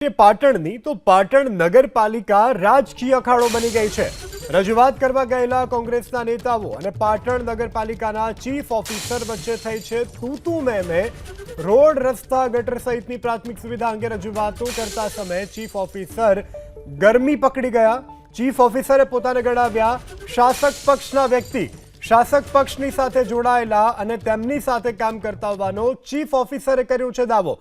પાટણની તો પાટણ નગરપાલિકા રાજકીય અખાડો બની ગઈ છે। રજૂઆત કરવા ગયેલા કોંગ્રેસના નેતાઓ અને પાટણ નગરપાલિકાના ચીફ ઓફિસર વચ્ચે થઈ છે તૂતું મેમે। રોડ રસ્તા ગટર સહિતની પ્રાથમિક સુવિધા અંગે રજૂઆતો કરતા સમયે ચીફ ઓફિસર ગરમી પકડી ગયા। ચીફ ઓફિસરે પોતાને ગણાવ્યા શાસક પક્ષના વ્યક્તિ। શાસક પક્ષની સાથે જોડાયેલા અને તેમની સાથે કામ કરતા હોવાનો ચીફ ઓફિસરે કર્યો છે દાવો।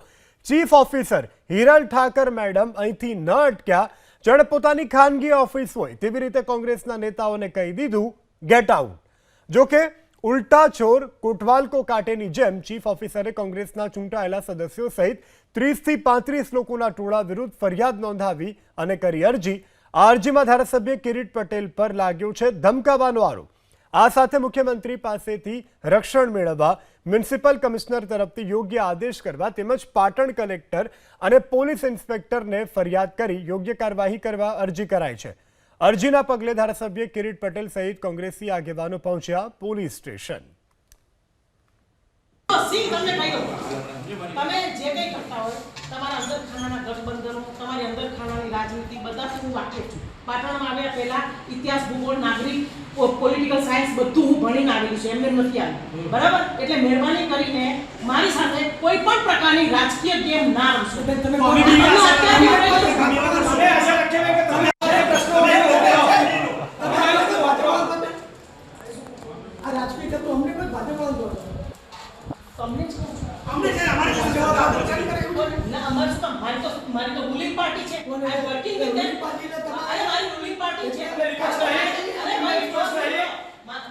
Chief officer Hiral Thakar madam અહીંથી ન અટક્યા। જાણે પોતાની ખાનગી ઓફિસ હોય તેવી રીતે કોંગ્રેસના નેતાઓને કહી દીધું ગેટ આઉટ। જોકે ઉલ્ટા ચોર કોટવાલ કો કાંટેની જેમ ચીફ ઓફિસરે કોંગ્રેસના ચૂંટાયેલા સદસ્યો સહિત 30 થી 35 લોકોના ટોળા વિરુદ્ધ ફરિયાદ નોંધાવી અને કરી અરજી। આ અરજીમાં ધારાસભ્ય કિરીટ પટેલ પર લાગ્યો છે ધમકાવવાનો આરોપ। આ સાથે મુખ્યમંત્રી પાસેથી રક્ષણ મેળવવા મ્યુનિસિપલ કમિશનર તરફથી યોગ્ય આદેશ કરવા તેમજ પાટણ કલેક્ટર અને પોલીસ ઇન્સ્પેક્ટરને ફરિયાદ કરી યોગ્ય કાર્યવાહી કરવા અરજી કરાઈ છે। અરજીના પગલે ધારાસભ્ય કિરીટ પટેલ સહિત કોંગ્રેસી આગેવાનો પહોંચ્યા પોલીસ સ્ટેશન। તમે જે કંઈ કરતા હોય તમારા અંદર ખાનાના ગઠબંધનો તમારી અંદર ખાનાની રાજનીતિ બધાથી હું વાકેફ છું। પાટણમાં આવ્યા પહેલા ઇતિહાસ ભૂગોળ નાગરિક પોલિટિકલ સાયન્સ બધું હું ભણીને આવેલી છું, એમને નથી આવી બરાબર। એટલે મહેરબાની કરીને મારી સાથે કોઈ પણ પ્રકારની રાજકીય ગેમ ના રમશો। મારી તો રૂલિંગ પાર્ટી છે, આઈ વર્કિંગ વિથ ધેમ પાર્ટી। અરે મારી રૂલિંગ પાર્ટી છે, અરે મારી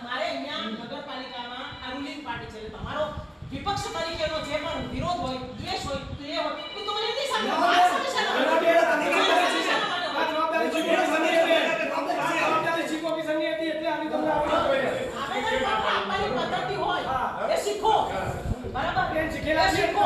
મારે અહીંયા નગરપાલિકામાં આ રૂલિંગ પાર્ટી છે। તમારો વિપક્ષ તરીકેનો જે પણ વિરોધ હોય દ્વેષ હોય તો એ હોય તો મને નહીં સામે પદ્ધતિ હોય એ શીખો બરાબર। શીખેલા શીખો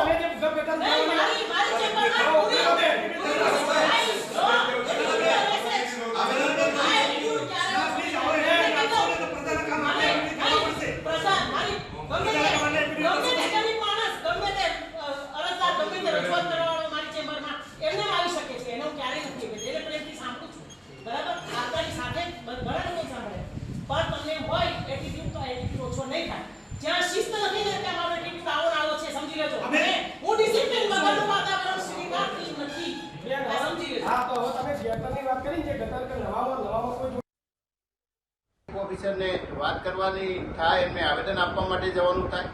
ઓફિસરને વાત કરવાની થાય એમને આવેદન આપવા માટે જવાનું થાય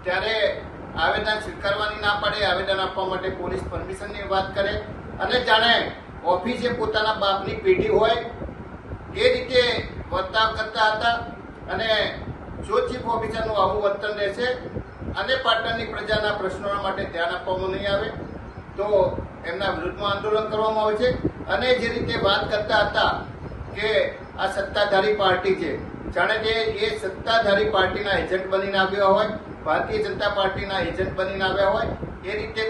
ત્યારે આવેદન સ્વીકારવાની ના પડે, આવેદન આપવા માટે પોલીસ પરમિશનની વાત કરે અને જાણે ઓફિસે પોતાના બાપની પેઢી હોય એ રીતે વર્તાવ કરતા હતા। અને જો ચીફ ઓફિસરનું આવું વર્તન રહેશે અને પાટણની પ્રજાના પ્રશ્નો માટે ધ્યાન આપવામાં નહીં આવે તો એમના વિરુદ્ધમાં આંદોલન કરવામાં આવે છે। અને જે રીતે વાત કરતા હતા કે આ સત્તાધારી પાર્ટી છે, જાણે કે એ સત્તાધારી પાર્ટીના એજન્ટ બનીને આવ્યા હોય, ભારતીય જનતા પાર્ટીના એજન્ટ બનીને આવ્યા હોય એ રીતે